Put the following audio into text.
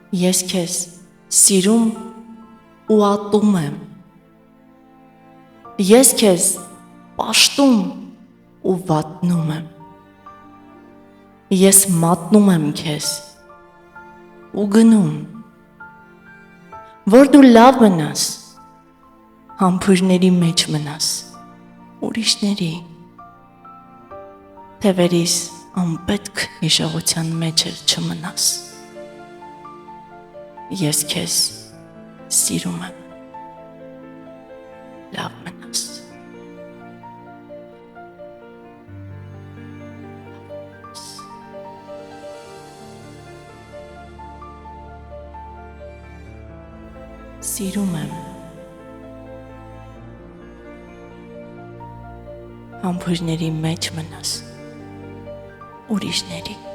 Ես քեզ սիրում ու ատում եմ, ես քեզ պաշտում ու վատնում եմ, ես մատնում եմ քեզ ու գնում, որ դու լավ մնաս, համբույրների մեջ մնաս, ուրիշների, թևերիս անպետք հիշողության մեջ էլ չմնաս, ես քեզ սիրում եմ, լավ մնաս։ Սիրում եմ, համբույրների մեջ մնաս, ուրիշների